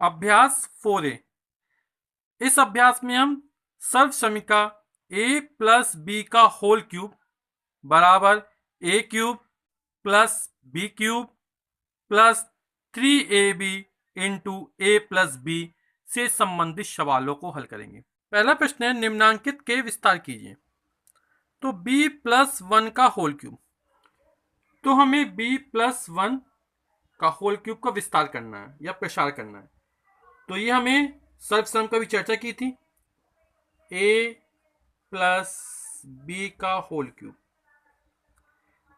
अभ्यास 4A। इस अभ्यास में हम सर्व समीका a प्लस बी का होल क्यूब बराबर a cube plus B cube plus 3ab into a plus B से संबंधित सवालों को हल करेंगे। पहला प्रश्न है, निम्नांकित के विस्तार कीजिए। तो b प्लस 1 का होल क्यूब, तो हमें b प्लस 1 का होल क्यूब का विस्तार करना है या प्रसार करना है। तो ये हमें सर्वसम का भी चर्चा की थी। a प्लस बी का होल क्यूब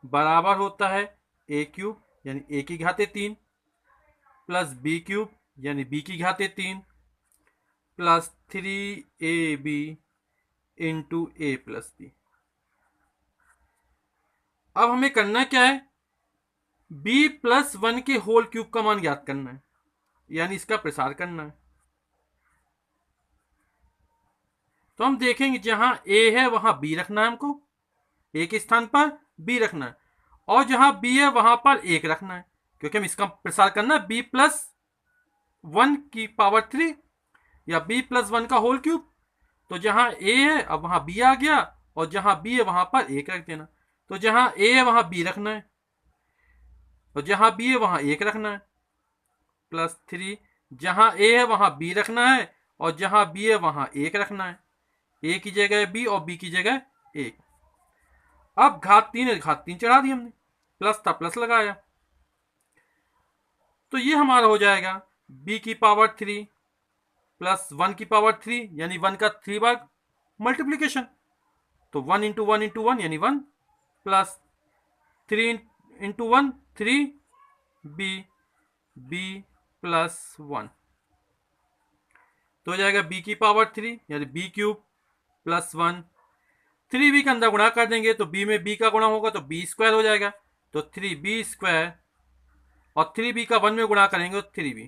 बराबर होता है a क्यूब यानी a की घाते 3 प्लस बी क्यूब यानी b की घाते 3 plus 3ab into a plus B. अब हमें करना क्या है, b प्लस 1 के होल क्यूब का मान ज्ञात करना है, यानी इसका प्रसार करना है। तो हम देखेंगे जहां a है वहां b रखना है, हमको a के स्थान पर b रखना है, और जहां b है वहां पर 1 रखना है, क्योंकि हम इसका प्रसार करना है b प्लस 1 की पावर 3 या b प्लस 1 का होल क्यूब। तो जहां a है अब वहां b आ गया, और जहां b है वहां पर 1 रख देना। तो जहां a है वहां b रखना है, और जहां b है वहां 1 रखना है, प्लस 3। जहां a है वहां b रखना है, और जहां b है वहां 1 रखना है, a की जगह b और b की जगह 1। अब घात 3 है, घात 3 चढ़ा दी हमने, प्लस था प्लस लगाया। तो ये हमारा हो जाएगा b की पावर 3 प्लस 1 की पावर 3 यानी 1 का 3 बार मल्टीप्लीकेशन। तो 1 इंटू 1 इंटू 1 यानी 1 प्लस 3 इंटू 1 3 b प्लस 1। तो हो जाएगा b की पावर 3 यानी b क्यूब प्लस 1। 3b का अंदर गुणा कर देंगे तो b में b का गुणा होगा तो b स्क्वायर हो जाएगा, तो 3b स्क्वायर, और 3b का 1 में गुणा करेंगे तो 3b।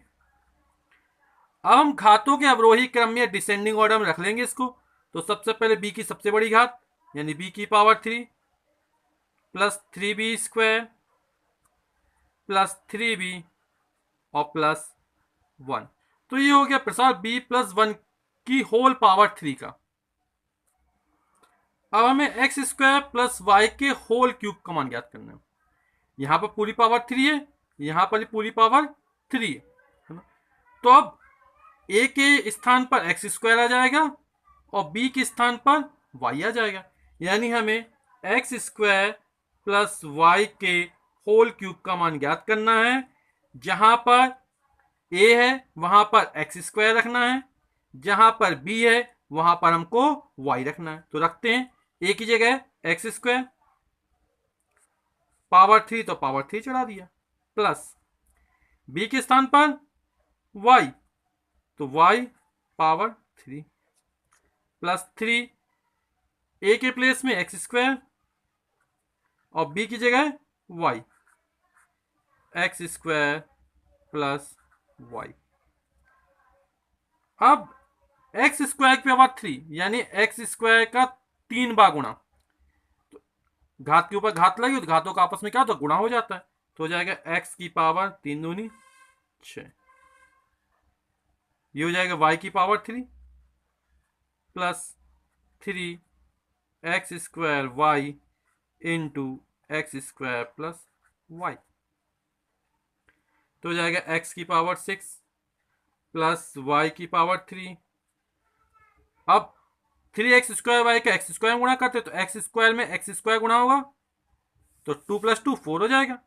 अब हम घातों के अवरोही क्रम में डिसेंडिंग ऑर्डर में रख लेंगे इसको। तो सबसे पहले b की सबसे बड़ी घात यानी b की power 3 plus 3b square plus 3b और प्लस 1। तो ये हो गया प्रसार b प्लस 1 की होल पावर 3 का। अब हमें एक्स स्क्वायर प्लस वाई के होल क्यूब का मान ज्ञात करना है। यहां पर पूरी पावर 3 है, यहां पर पूरी पावर 3 है ना। तो अब a के स्थान पर एक्स स्क्वायर आ जाएगा और b के स्थान पर y आ जाएगा, यानी हमें एक्स स्क्वायर प्लस वाई के होल क्यूब का मान ज्ञात करना है। जहां पर a है वहां पर एक्स स्क्वायर रखना है, जहां पर b है वहां पर हमको y रखना है। तो रखते हैं a की जगह एक्स स्क्वायर, पावर 3 तो पावर 3 चढ़ा दिया, प्लस b के स्थान पर y, तो y पावर 3 प्लस 3, a के प्लेस में एक्स स्क्वायर और b की जगह y, x square plus y। अब एक्स स्क्वायर की पावर 3 यानी एक्स स्क्वायर का 3 बार गुणा, तो घात के ऊपर घात लगी तो घातों का आपस में क्या होता है, गुणा हो जाता है। तो हो जाएगा एक्स की पावर 3 दूनी 6, ये हो जाएगा y की power 3 plus 3 X square Y into X square plus Y. तो हो जाएगा x की पावर 6 प्लस y की पावर 3। अब 3x स्क्वायर वाई का एक्स स्क्वायर गुणा करते तो एक्स स्क्वायर में एक्स स्क्वायर गुणा होगा, तो 2 प्लस 2 4 हो जाएगा।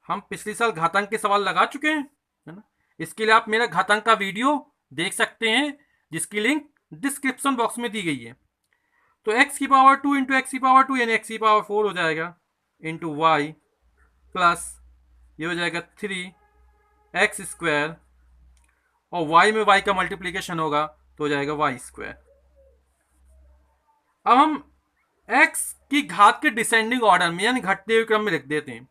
हम पिछले साल घातांक के सवाल लगा चुके हैं, है ना। इसके लिए आप मेरा घातांक का वीडियो देख सकते हैं, जिसकी लिंक डिस्क्रिप्शन बॉक्स में दी गई है। तो x की पावर 2 इंटू एक्स की पावर 2 यानी x की पावर 4 हो जाएगा इंटू वाई, प्लस ये हो जाएगा 3 एक्स स्क्वायर, और y में y का मल्टीप्लीकेशन होगा तो हो जाएगा वाई स्क्वायर। अब हम x की घात के डिसेंडिंग ऑर्डर में यानी घटते हुए क्रम में लिख देते हैं।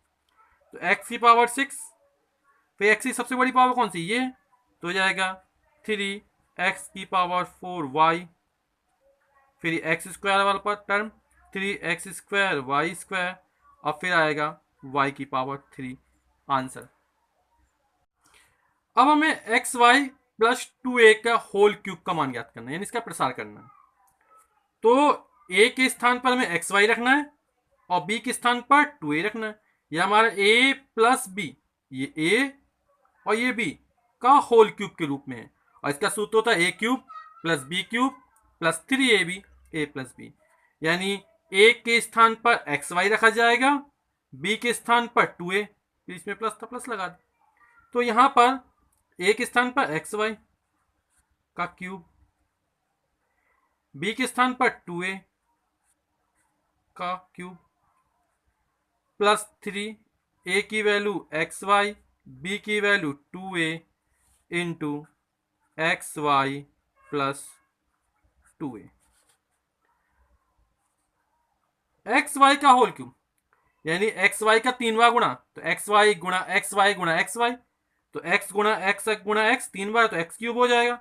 तो x की पावर 6, फिर x की सबसे बड़ी पावर कौन सी, ये, तो हो जाएगा 3x की पावर 4y, फिर एक्स स्क्वायर वाला पर term 3x square y square, और फिर आएगा y की पावर 3 आंसर। अब हमें एक्स वाई प्लस 2a का होल क्यूब का मान ज्ञात करना है, यानी इसका प्रसार करना है। तो a के स्थान पर हमें एक्स वाई रखना है और b के स्थान पर 2a रखना है। ये हमारा a प्लस बी, ये a और ये b का होल क्यूब के रूप में है, और इसका सूत्र होता है a cube plus B cube plus 3ab a plus B. यानी a के स्थान पर एक्स वाई रखा जाएगा, b के स्थान पर 2a, फिर इसमें प्लस था प्लस लगा दे। तो यहां पर a के स्थान पर एक्स वाई का क्यूब, b के स्थान पर 2a का क्यूब प्लस 3, a की वैल्यू एक्स वाई, b की value 2a into X Y plus 2a। X Y का होल क्यूब यानी एक्स वाई का 3 बार गुणा, तो एक्स वाई गुणा एक्स वाई गुणा एक्स वाई, तो एक्स गुणा एक्स 3 बार तो एक्स क्यूब हो जाएगा,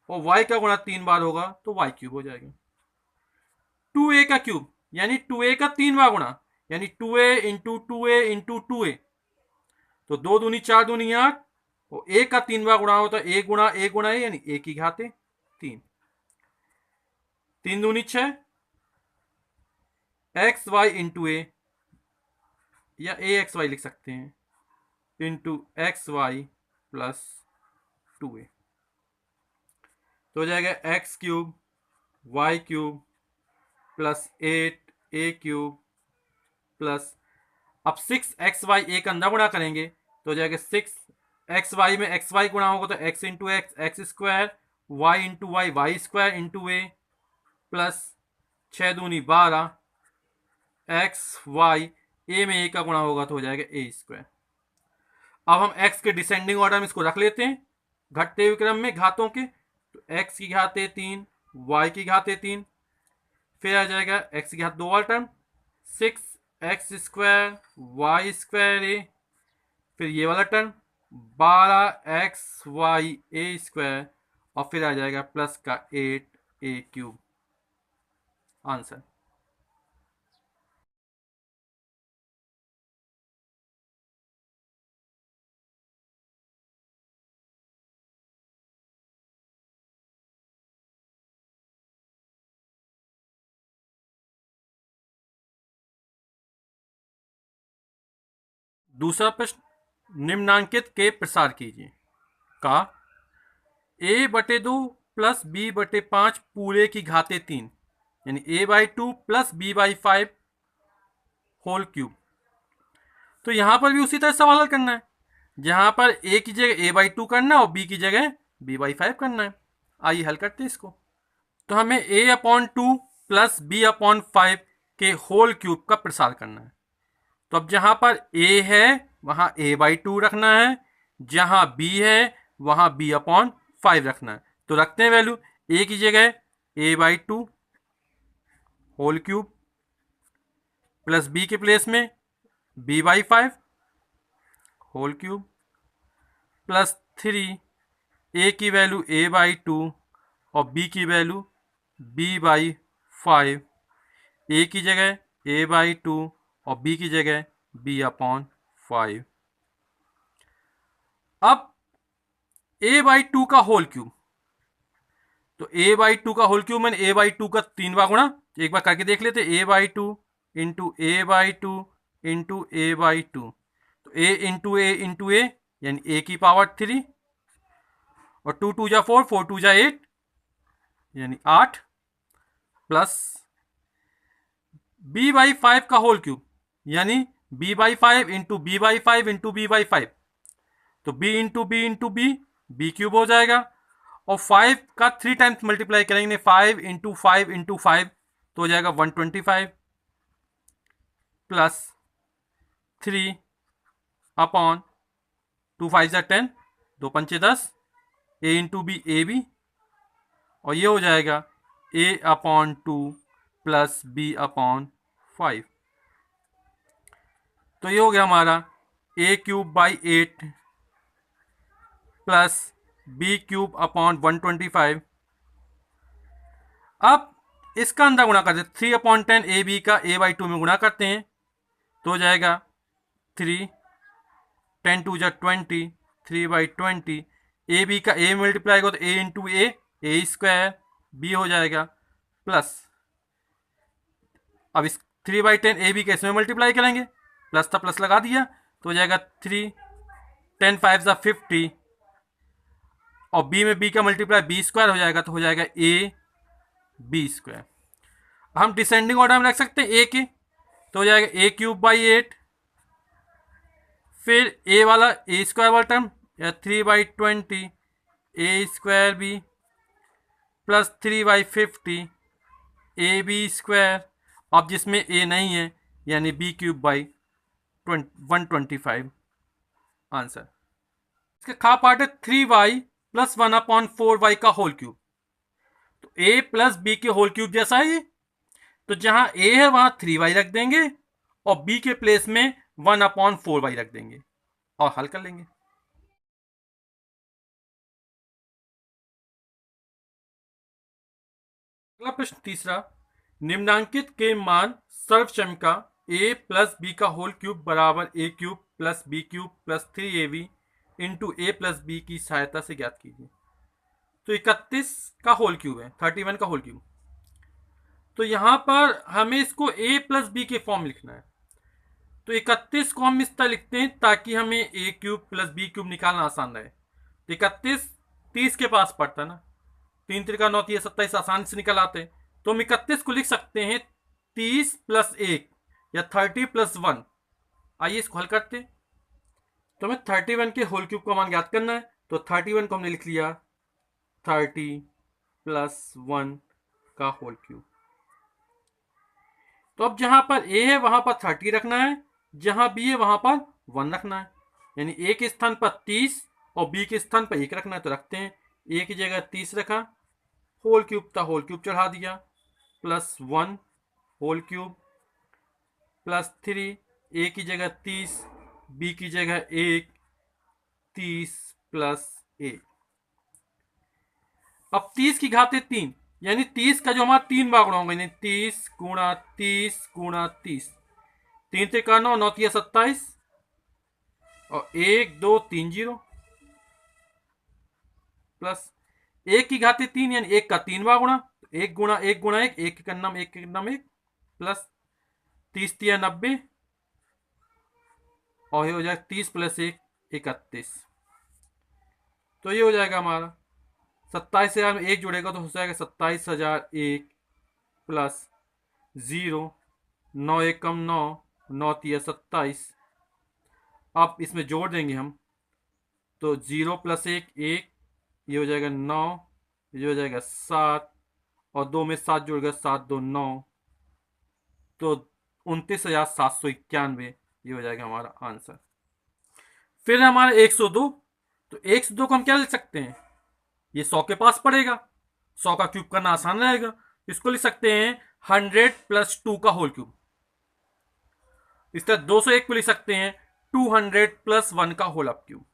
और वाई का गुणा 3 बार होगा तो वाई क्यूब हो जाएगा। 2a का क्यूब यानी 2a का 3 बार गुणा, यानी 2a into 2a into 2a, तो 2 दूनी 4 दूनी 8, और a का 3 बार गुणा हो तो a गुणा a यानी a की घाते 3, 3 दूनी 6, एक्स वाई इंटू ए, या ए एक्स वाई लिख सकते हैं, into X Y plus 2a, तो हो जाएगा X cube Y cube plus 8 A cube plus, अब 6 एक्स वाई एक अंदर गुणा करेंगे तो हो जाएगा 6 एक्स वाई में एक्स वाई गुणा होगा तो x into x x square, Y into y y square into ए प्लस 6 दूनी 12, एक्स वाई ए में ए का गुणा होगा तो हो जाएगा ए स्क्वायर। अब हम एक्स के डिसेंडिंग ऑर्डर में इसको रख लेते हैं घटते हुए क्रम में घातों के, तो एक्स की घाते 3 वाई की घाते 3, फिर आ जाएगा एक्स की घात 2 वाला term 6 x square y square a, फिर ये वाला term 12 x y a square, और फिर आ जाएगा प्लस का 8 ए क्यूब। आंसर। दूसरा प्रश्न, निम्नांकित के प्रसार कीजिए। का a बटे 2 प्लस b बटे 5 पूरे की घाते 3, यानी a by 2 plus b by 5 whole cube. तो यहां पर भी उसी तरह सवाल हल करना है, जहां पर a की जगह a बाई 2 करना है और b की जगह b बाई 5 करना है। आइए हल करते हैं इसको। तो हमें a upon 2 plus b upon 5 के होल क्यूब का प्रसार करना है। तो अब जहां पर a है वहां a बाई 2 रखना है, जहां b है वहां b अपॉन 5 रखना है। तो रखते हैं वैल्यू, a की जगह a by 2 whole cube plus b के प्लेस में b by 5 whole cube plus 3, a की वैल्यू a बाई 2 और b की वैल्यू b बाई 5, a की जगह a बाई 2 और b की जगह b अपॉन 5। अब a बाई 2 का होल क्यूब, तो a बाई 2 का होल क्यूब मैंने a बाई 2 का 3 बार गुणा, एक बार करके देख लेते, a by 2 into A by 2 into A by 2, तो a इंटू ए यानी a की पावर 3, और 2 2 जा 4, 4 2 जा 8 यानी 8, प्लस b बाई 5 का होल क्यूब यानी b by 5 into B by 5 into B by 5, तो b into B B cube हो जाएगा, और 5 का 3 टाइम्स मल्टीप्लाई करेंगे 5 इंटू 5 इंटू 5 तो हो जाएगा 125 प्लस 3 अपॉन 2 5 जा 10, 2 पंचे 10, a into B A B, और ये हो जाएगा a upon 2 plus b upon 5। तो ये हो गया हमारा a cube by 8 plus b cube upon 125। अब इसका अंदर गुणा करते 3 अपॉन 10 ए बी का a बाई 2 में गुणा करते हैं तो हो जाएगा 3, 10 2 जा 20, 3 बाई 20 ए बी का ए मल्टीप्लाई हो तो ए इंटू ए स्क्वायर बी हो जाएगा, प्लस अब इस 3/10 ए बी कैसे में मल्टीप्लाई करेंगे, प्लस था प्लस लगा दिया तो हो जाएगा 3, 10 5 ज़ा 50 और बी में बी का मल्टीप्लाई बी स्क्वायर हो जाएगा तो हो जाएगा ए बी स्क्वायर। हम डिसेंडिंग ऑर्डर में रख सकते हैं ए के, तो हो जाएगा ए क्यूब बाई 8, फिर ए वाला ए स्क्वायर वाला टर्म या 3/20 a square b plus 3/50 a b square, अब जिसमें ए नहीं है यानी बी क्यूब बाई 125 आंसर। इसका खा पार्ट है 3y प्लस 1/4y का होल क्यूब। तो a प्लस बी के होल क्यूब जैसा है ये, तो जहां a है वहां 3y रख देंगे और b के प्लेस में 1/4y रख देंगे और हल कर लेंगे। अगला प्रश्न तीसरा, निम्नांकित के मान सर्वक्षम का a प्लस बी का होल क्यूब बराबर a cube plus B cube plus 3ab into A plus B की सहायता से ज्ञात कीजिए। तो 31 का होल क्यूब है, 31 का होल क्यूब, तो यहां पर हमें इसको a प्लस बी के फॉर्म लिखना है। तो 31 को हम इस तरह लिखते हैं ताकि हमें ए क्यूब प्लस बी क्यूब निकालना आसान रहे। तो 31 30 के पास पड़ता ना, 3 त्रिका 9 3 27 आसानी से निकल आते। तो हम 31 को लिख सकते हैं 30 प्लस 1 या 30 प्लस 1। आइए इसको हल करते हैं। तो हमें 31 के होल क्यूब का मान ज्ञात करना है, तो 31 को हमने लिख लिया 30 प्लस 1 का होल क्यूब। तो अब जहां पर a है वहां पर 30 रखना है, जहां b है वहां पर 1 रखना है, यानी a के स्थान पर 30 और b के स्थान पर 1 रखना है। तो रखते हैं, a की जगह 30 रखा, होल क्यूब था होल क्यूब चढ़ा दिया, plus 1 whole cube plus 3, a की जगह 30 b की जगह 1, 30 प्लस 1। अब 30 की घाते 3 यानी 30 का जो हमारा 3 बार गुणा होगा, यानी 30 गुणा 30 गुणा 30, 3 से करना 9 3 27 और 1 2 3 0 प्लस 1 की घाते 3 यानी 1 का 3 बार गुणा, 1 गुणा 1 गुणा 1, 1 के नाम 1 के नाम 1 प्लस 30 3 90 और ये हो जाएगा 30 प्लस 1 31। तो ये हो जाएगा हमारा 27,000 में 1 जुड़ेगा तो हो जाएगा 27,001 प्लस 0, 9 1 कम 9, 9 3 27। अब इसमें जोड़ देंगे हम तो 0 प्लस 1 1, ये हो जाएगा 9, ये हो जाएगा 7 और 2 में 7 जुड़ गया 7 2 9, तो 29,791 ये हो जाएगा हमारा आंसर। फिर हमारा 102, तो 102 को हम क्या लिख सकते हैं, ये 100 के पास पड़ेगा, 100 का क्यूब करना आसान रहेगा। इसको लिख सकते हैं 100 प्लस 2 का होल क्यूब। इस तरह 201 को लिख सकते हैं 200 प्लस 1 का होल अप क्यूब।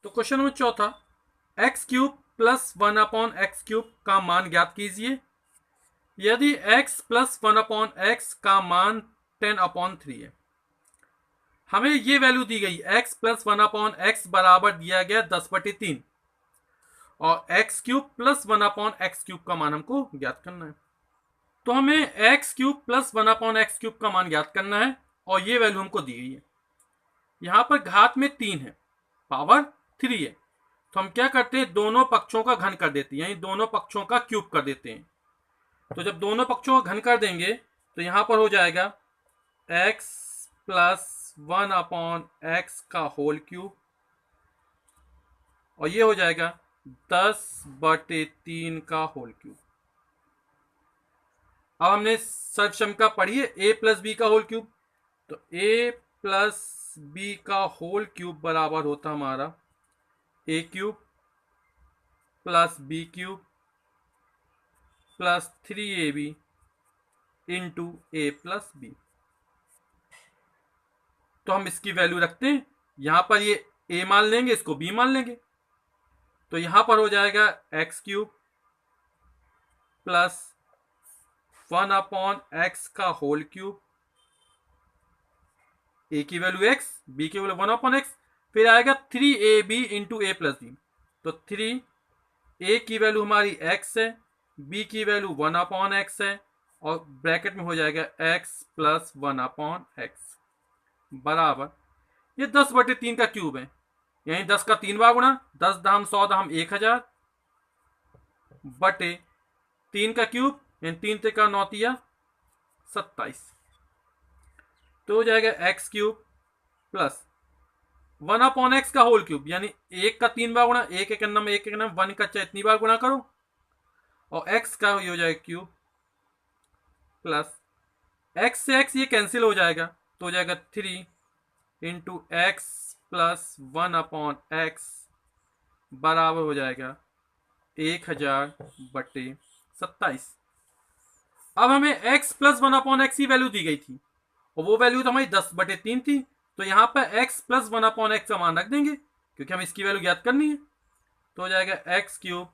तो क्वेश्चन नंबर चौथा, x cube plus 1/x cube का मान ज्ञात कीजिए यदि x प्लस 1/x का मान 10/3 है। हमें ये वैल्यू दी गई x प्लस 1/x बराबर दिया गया 10/3 और x cube plus 1/x cube का मान हमको ज्ञात करना है। तो हमें x cube plus 1/x cube का मान ज्ञात करना है और ये वैल्यू हमको दी गई है। यहां पर घात में 3 है, पावर 3 है, तो हम क्या करते हैं, दोनों पक्षों का घन कर देते हैं, यानी दोनों पक्षों का क्यूब कर देते हैं। तो जब दोनों पक्षों का घन कर देंगे तो यहां पर हो जाएगा x प्लस 1/x का होल क्यूब और ये हो जाएगा 10/3 का होल क्यूब। अब हमने सर्वक्षम का पढ़िए a प्लस बी का होल क्यूब, तो a प्लस बी का होल क्यूब बराबर होता हमारा a cube plus B cube plus 3ab into a plus B. तो हम इसकी वैल्यू रखते हैं, यहां पर ये a मान लेंगे, इसको b मान लेंगे, तो यहां पर हो जाएगा एक्स क्यूब प्लस 1/x का होल क्यूब, ए की वैल्यू x, बी की वैल्यू 1/x, फिर आएगा 3ab इंटू ए प्लस बी। तो 3, ए की वैल्यू हमारी x है, बी की वैल्यू 1/x है, और ब्रैकेट में हो जाएगा x प्लस 1/x बराबर, ये 10/3 का क्यूब है, यानी 10 का 3 बार गुणा, 10 दाम 100 दाम 1000 बटे 3 का क्यूब, यानी 3 3 का 9 तिया 27। तो हो जाएगा एक्स क्यूब प्लस 1/x का होल क्यूब, यानी 1 का 3 बार गुणा, एक एक नंबर एक एक नंबर 1 का चाहे इतनी बार गुणा करो, और x का ये हो जाएगा क्यूब प्लस x से x ये कैंसिल हो जाएगा, तो हो जाएगा 3 इंटू एक्स प्लस 1/x बराबर हो जाएगा 1000/27। अब हमें x प्लस 1/x की वैल्यू दी गई थी, और वो वैल्यू तो हमारी 10/3 थी, तो यहां पर x प्लस 1/x का मान रख देंगे, क्योंकि हम इसकी वैल्यू ज्ञात करनी है। तो हो जाएगा X cube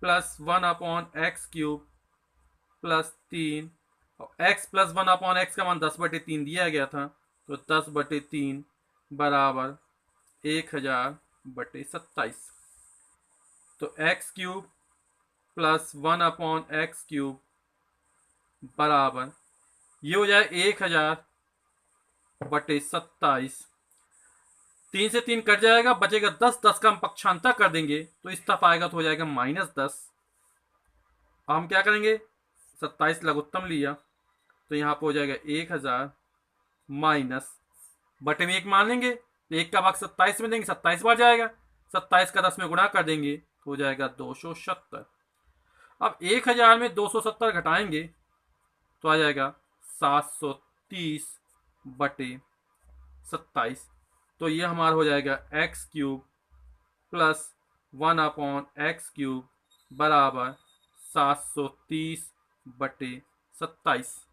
plus 1/x cube plus 3, और x प्लस 1/x का मान 10/3 दिया गया था, तो 10/3 बराबर 1000/27। तो X cube plus 1/x cube बराबर, ये हो जाए 1000/27। 3 से 3 कट जाएगा, बचेगा 10, 10 का हम पक्षांतर कर देंगे तो इस तरफ आएगा, तो हो जाएगा -10। अब हम क्या करेंगे, 27 लघुत्तम लिया, तो यहाँ पर हो जाएगा 1000 माइनस, बटे में 1 मान लेंगे, तो 1 का भाग 27 में देंगे, 27 बार जाएगा, 27 का 10 में गुणा कर देंगे, तो हो जाएगा 270। अब 1000 में 270 घटाएंगे, तो आ जाएगा 730/27। तो ये हमारा हो जाएगा X cube plus 1/x cube बराबर 730/27।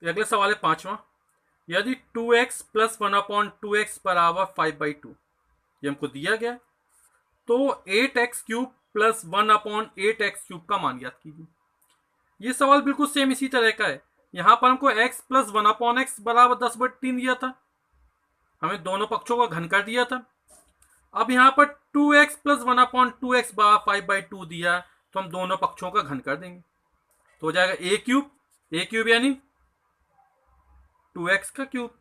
अगला सवाल है 5वां। यदि 2x प्लस 1/2x बराबर 5/2, ये हमको दिया गया, तो 8x cube plus 1/8x cube का मान ज्ञात कीजिए। ये सवाल बिल्कुल सेम इसी तरह का है। यहां पर हमको x प्लस 1/x बराबर 10/3 दिया था, हमें दोनों पक्षों का घन कर दिया था। अब यहां पर 2x प्लस 1/2x बराबर 5/2 दिया, तो हम दोनों पक्षों का घन कर देंगे, तो हो जाएगा a क्यूब यानी 2x का क्यूब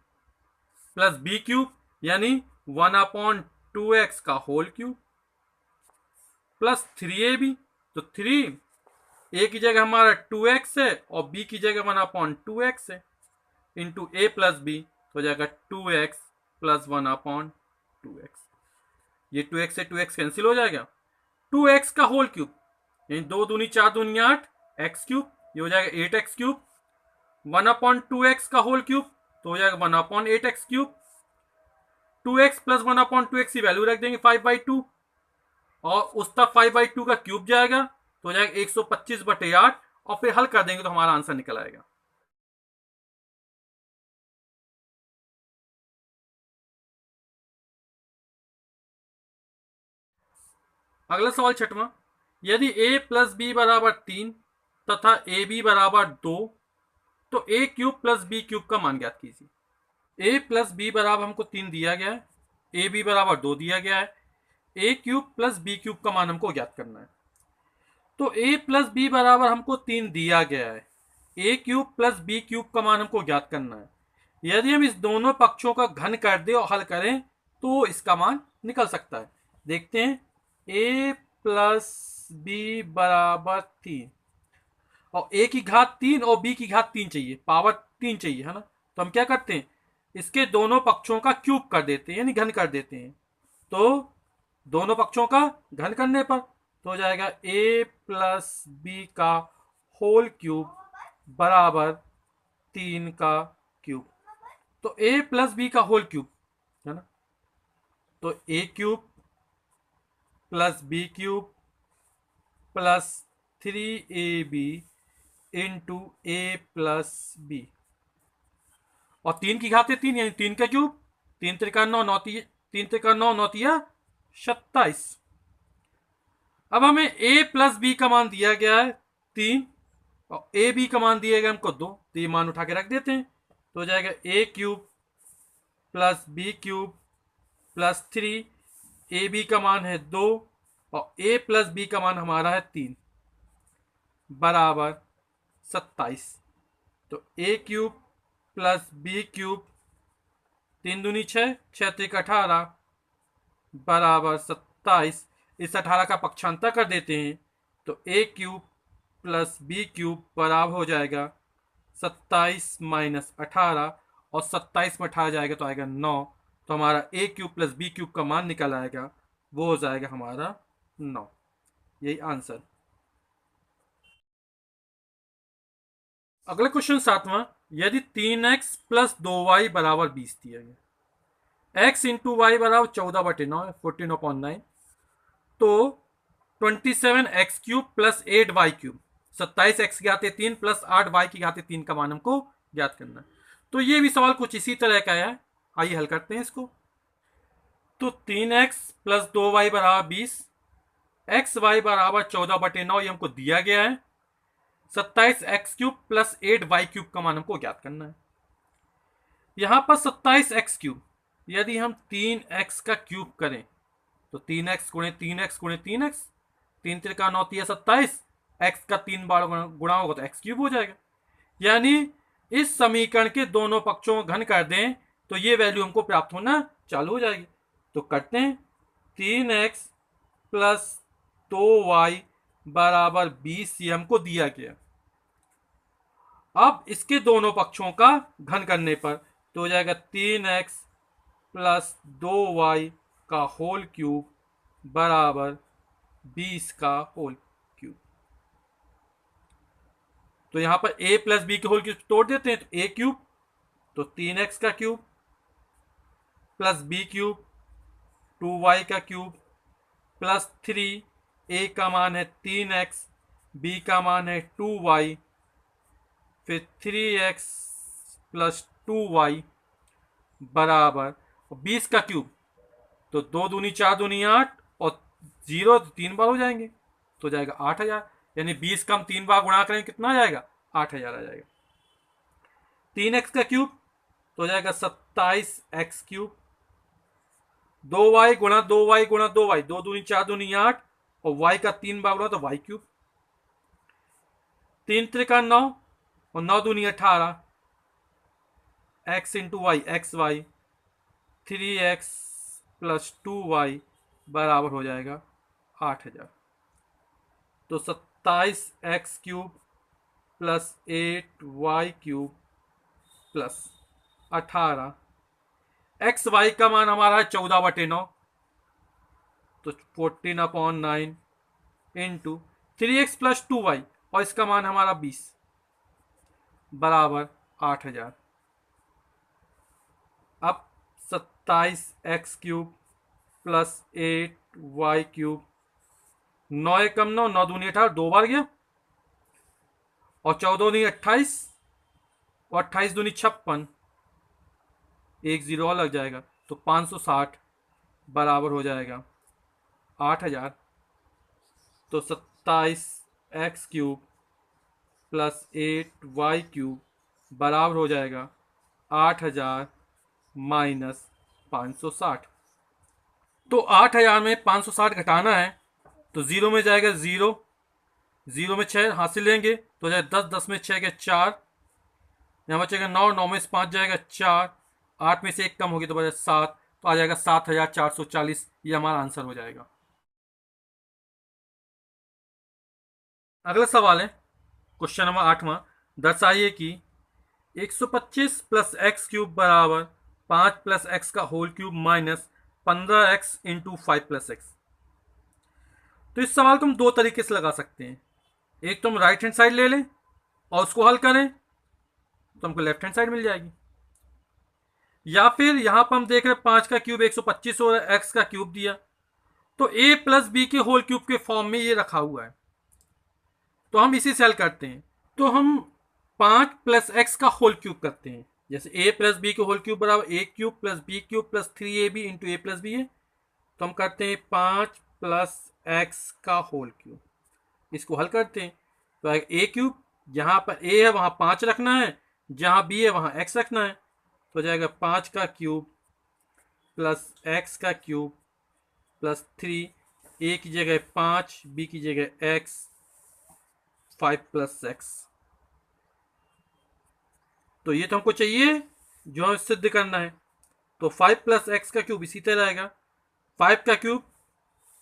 प्लस b क्यूब यानी 1/2x का होल क्यूब प्लस 3ab। तो 3 a की जगह हमारा 2x है और b की जगह 1/2x है, इंटू a प्लस b, तो हो जाएगा 2x प्लस 1/2x। ये 2x से 2x कैंसिल हो जाएगा, 2x का होल क्यूब यानी 2 दूनी 4 दूनी 8, x क्यूब, ये हो जाएगा 8x क्यूब, 1/2x का होल क्यूब, तो हो जाएगा 1/8x cube, 2x plus 1/2x की वैल्यू रख देंगे 5/2, और उस तक 5/2 का क्यूब जाएगा, तो हो जाएगा 125/8, और फिर हल कर देंगे तो हमारा आंसर निकल आएगा। अगला सवाल 6वां। यदि a प्लस बी बराबर 3 तथा ए बी बराबर 2, तो a cube plus B cube का मान ज्ञात कीजिए। a प्लस बी बराबर हमको 3 दिया गया है, ए बी बराबर 2 दिया गया है, a cube plus B cube का मान हमको ज्ञात करना है। तो a प्लस बी बराबर हमको 3 दिया गया है, a cube plus B cube का मान हमको ज्ञात करना है। यदि हम इस दोनों पक्षों का घन कर दे और हल करें तो इसका मान निकल सकता है। देखते हैं, a प्लस बी बराबर 3, और a की घात 3 और b की घात 3 चाहिए, पावर 3 चाहिए, है ना। तो हम क्या करते हैं, इसके दोनों पक्षों का क्यूब कर देते हैं, यानी घन कर देते हैं। तो दोनों पक्षों का घन करने पर तो हो जाएगा a प्लस बी का होल क्यूब बराबर 3 का क्यूब। तो a प्लस बी का होल क्यूब है ना, तो a cube plus B cube plus 3ab into A plus B, और 3 की घात है 3 यानी 3 का क्यूब, 3 3 9, 9 3 3 त्रिका 9, 9 तिया 27। अब हमें a प्लस बी का मान दिया गया है 3 और ए बी का मान दिया गया हमको 2, तो ये मान उठा के रख देते हैं। तो हो जाएगा a cube plus B cube plus 3, A B का मान है 2 और a प्लस बी का मान हमारा है 3 बराबर 27। तो a cube plus B cube 3 दूनी 6, 6 त्रिक 18 बराबर 27। इस 18 का पक्षांतर कर देते हैं तो a cube plus B cube बराबर हो जाएगा 27 माइनस 18 और 27 में 18 जाएगा तो आएगा 9। तो हमारा a cube plus B cube का मान निकल आएगा, वो हो जाएगा हमारा 9। यही आंसर। अगला क्वेश्चन 7वां, यदि 3x प्लस 2y बराबर 20 दिया गया, x इंटू वाई बराबर 14/9 14/9, तो 27x cube plus 8y cube 27x की घाते 3 प्लस 8y की घाते 3 का मान हमको ज्ञात करना है। तो ये भी सवाल कुछ इसी तरह का है, आइए हल करते हैं इसको। तो 3x प्लस 2y बराबर 20, एक्स वाई बराबर 14/9 ये हमको दिया गया है। 27x cube plus 8y cube का मान हमको ज्ञात करना है। यहां पर 27x क्यूब यदि हम 3x का क्यूब करें तो 3x गुणे 3x गुणे 3x, 3 त्रिका 9 तिया 27, x का 3 बार गुणा होगा तो x क्यूब हो जाएगा। यानी इस समीकरण के दोनों पक्षों को घन कर दें तो ये वैल्यू हमको प्राप्त होना चालू हो जाएगी। तो करते हैं 3x प्लस 2y बराबर 20 ये हमको दिया गया। अब इसके दोनों पक्षों का घन करने पर तो हो जाएगा 3x प्लस 2y का होल क्यूब बराबर 20 का होल क्यूब। तो यहां पर a प्लस बी के होल क्यूब तोड़ देते हैं तो a क्यूब, तो 3x का cube plus B cube 2y का क्यूब प्लस 3, a का मान है 3x, b का मान है 2y, फिर 3x प्लस 2y बराबर 20 का क्यूब, तो 2 दूनी 4 दूनी 8 और 0 3 बार हो जाएंगे तो जाएगा 8000। यानी 20 का हम 3 बार गुणा करेंगे कितना आ जाएगा, 8000 आ जाएगा। 3x का क्यूब तो हो जाएगा 27x क्यूब, 2y गुणा 2y गुणा 2y, 2 दूनी 4 दूनी 8 और y का 3 बार गुणा तो y क्यूब, 3 त्रिका 9 और 9 दूनी 18, x into y x y, 3x plus 2y बराबर हो जाएगा 8000। तो 27x cube plus 8y cube plus 18, x Y का मान हमारा है 14/9 तो 14/9 इंटू 3x प्लस 2y और इसका मान हमारा 20 बराबर 8000। अब 27x cube plus 8y cube, 9 एकम 9, 9 दूनी 18, 2 बार गया और 14 दूनी 28 और 28 दूनी 56, एक 0 और लग जाएगा तो 560 बराबर हो जाएगा 8000। तो 27x cube plus 8y cube बराबर हो जाएगा 8000 माइनस 560। तो 8000 में 560 घटाना है तो 0 में जाएगा 0, 0 में 6 हासिल लेंगे तो जाए 10, 10 में 6 के 4, यहाँ बचेगा 9, 9 में से 5 जाएगा 4, 8 में से 1 कम होगी तो बचा 7, तो आ जाएगा 7440। ये हमारा आंसर हो जाएगा। अगला सवाल है क्वेश्चन नंबर 8वां, दर्शाइए कि 125 प्लस एक्स क्यूब बराबर 5 प्लस एक्स का whole cube minus 15x into 5 plus x. तो इस सवाल को हम दो तरीके से लगा सकते हैं। एक तो हम राइट हैंड साइड ले लें और उसको हल करें तो हमको लेफ्ट हैंड साइड मिल जाएगी, या फिर यहां पर हम देख रहे हैं 5 का क्यूब 125 और एक्स का क्यूब दिया तो a प्लस बी के होल क्यूब के फॉर्म में ये रखा हुआ है तो हम इसी से हल करते हैं। तो हम 5 प्लस एक्स का होल क्यूब करते हैं जैसे ए प्लस बी के होल क्यूब बराबर a cube plus B cube plus 3ab into A plus b है, तो हम करते हैं 5 प्लस एक्स का होल क्यूब, इसको हल करते हैं तो ए क्यूब, जहाँ पर ए है वहाँ 5 रखना है, जहाँ बी है वहाँ एक्स रखना है, तो जाएगा 5 का क्यूब प्लस एक्स का क्यूब प्लस 3, ए की जगह 5, बी की जगह एक्स, 5 प्लस एक्स। तो ये तो हमको चाहिए जो हमें सिद्ध करना है, तो 5 प्लस एक्स का क्यूब इसी तरह आएगा, 5 का क्यूब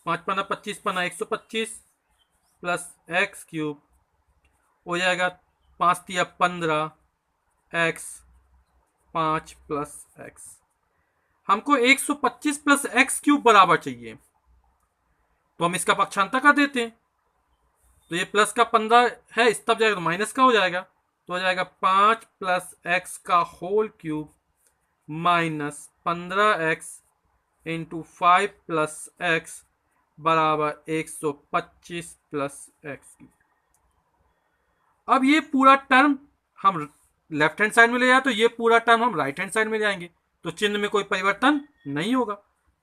5 पन्ना 25 पन्ना 125 प्लस एक्स क्यूब हो जाएगा 5 तिया 15 एक्स, 5 प्लस एक्स। हमको 125 प्लस एक्स क्यूब बराबर चाहिए, तो हम इसका पक्षांतर कर देते हैं, तो ये प्लस का 15 है, इस तब जाएगा तो माइनस का हो जाएगा, तो हो जाएगा 5 प्लस एक्स का whole cube minus 15x into 5 plus x बराबर 125 प्लस एक्स क्यूब। अब ये पूरा टर्म हम लेफ्ट हैंड साइड में ले जाए तो ये पूरा टर्म हम राइट हैंड साइड में ले जाएंगे, तो चिन्ह में कोई परिवर्तन नहीं होगा,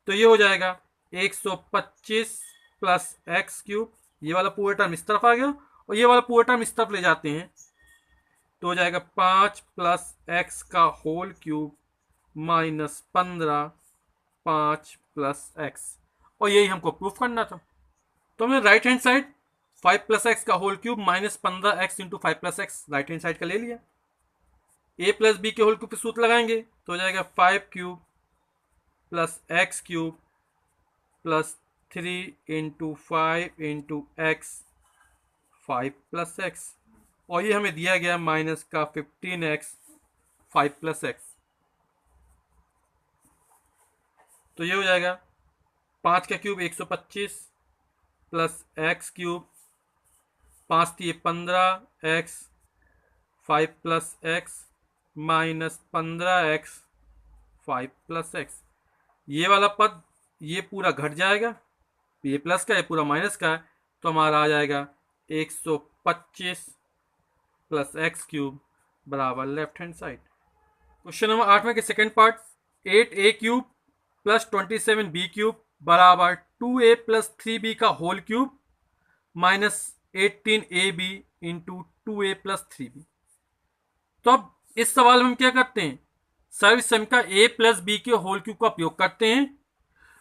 तो ये हो जाएगा 125 प्लस एक्स क्यूब, ये वाला पूरा टर्म इस तरफ आ गया और ये वाला पूरा टर्म इस तरफ ले जाते हैं, तो हो जाएगा 5 प्लस एक्स का whole cube minus 15 5 plus x, और यही हमको प्रूफ करना था। तो हमने right hand side 5 plus x का whole cube minus 15x into 5 plus x right hand side का ले लिया। ए प्लस बी के होल क्यूब पे सूत्र लगाएंगे तो हो जाएगा 5 cube plus x cube plus 3 into 5 into x, 5 plus x, और ये हमें दिया गया माइनस का 15x 5 प्लस एक्स, तो ये हो जाएगा 5 का क्यूब 125 प्लस एक्स क्यूब 5 दिए 15x 5 plus x minus 15x 5 plus x, ये वाला पद ये पूरा घट जाएगा, ये प्लस का है पूरा माइनस का है, तो हमारा आ जाएगा 125 प्लस एक्स क्यूब बराबर left hand side. Question number 8 में के second part, 8a cube plus 27b cube बराबर 2a प्लस 3b का whole cube minus 18ab into 2a plus 3b। तो अब इस सवाल में हम क्या करते हैं, सर्व सम का a प्लस बी के होल क्यूब का उपयोग करते हैं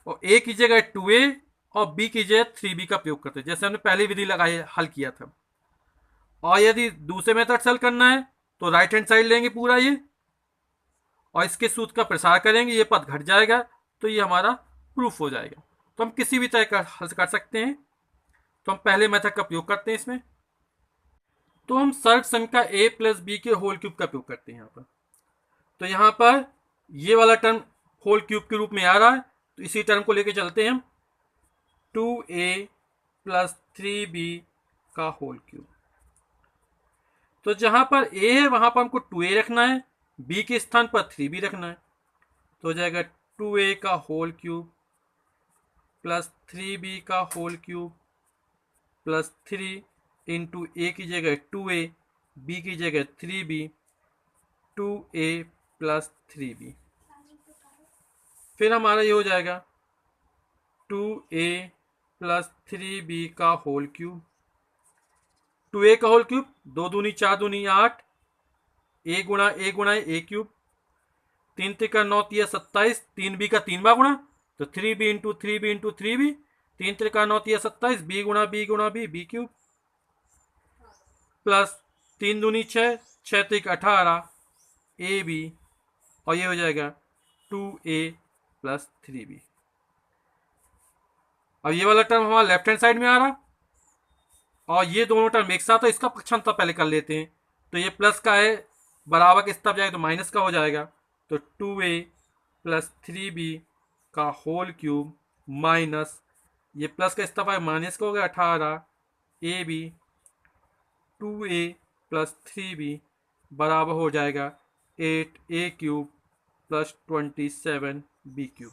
और a की जगह 2a और b की जगह 3b का उपयोग करते हैं, जैसे हमने पहली विधि लगाई हल किया था। और यदि दूसरे मेथड से हल करना है तो राइट हैंड साइड लेंगे पूरा ये और इसके सूत्र का प्रसार करेंगे, ये पद घट जाएगा, तो ये हमारा प्रूफ हो जाएगा। तो हम किसी भी तरह का हल कर सकते हैं, तो हम पहले मेथड का उपयोग करते हैं इसमें, तो हम सर्व सम का a प्लस बी के होल क्यूब का उपयोग करते हैं यहाँ पर। तो यहाँ पर ये वाला टर्म होल क्यूब के रूप में आ रहा है, तो इसी टर्म को लेके चलते हैं हम, 2a प्लस 3b का होल क्यूब। तो जहाँ पर a है वहाँ पर हमको 2a रखना है, b के स्थान पर 3b रखना है, तो हो जाएगा 2a का होल क्यूब प्लस 3b का होल क्यूब प्लस 3 इंटू ए की जगह 2a, b की जगह 3b, 2a प्लस 3b। फिर हमारा ये हो जाएगा 2a प्लस 3b का होल क्यूब, 2a का होल क्यूब 2 दूनी 4 दूनी 8, a गुणा a क्यूब, 3 त्रिका 9 तिया 27, 3b का 3 बार गुणा, तो 3b into 3b into 3b, 3 Trika 9 तिया 27, b गुणा b क्यूब प्लस 3 दूनी 6, 6 त्रिक 18 ab, और ये हो जाएगा 2a प्लस 3b। अब ये वाला टर्म हमारा लेफ्ट हैंड साइड में आ रहा और ये दोनों टर्म एक साथ, तो इसका पक्षांतर पहले कर लेते हैं, तो ये प्लस का है बराबर के तरफ जाएगा तो माइनस का हो जाएगा, तो 2a प्लस 3b का होल क्यूब माइनस ये प्लस का इस तरफ है माइनस का हो गया 18 ab, 2a प्लस 3b बराबर हो जाएगा 8a cube plus 27b cube.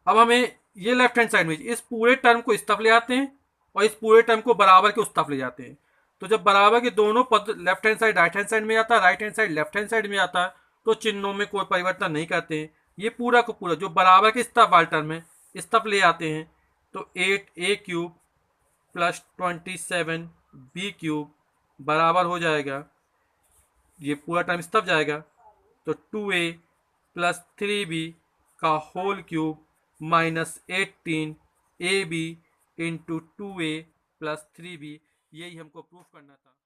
अब हमें ये लेफ्ट हैंड साइड में इस पूरे टर्म को इस तरफ ले आते हैं और इस पूरे टर्म को बराबर के उस तरफ ले जाते हैं, तो जब बराबर के दोनों पद left hand side right hand side में आता है, right hand side left hand side में आता है, तो चिन्हों में कोई परिवर्तन नहीं करते हैं। ये पूरा को पूरा जो बराबर के स्तप वाले टर्म है इस तब ले आते हैं। तो 8a³ प्लस 27b³ बराबर हो जाएगा, ये पूरा टर्म तब जाएगा, तो 2a प्लस 3b का whole cube minus 18ab into 2a plus 3b। यही हमको प्रूफ करना था।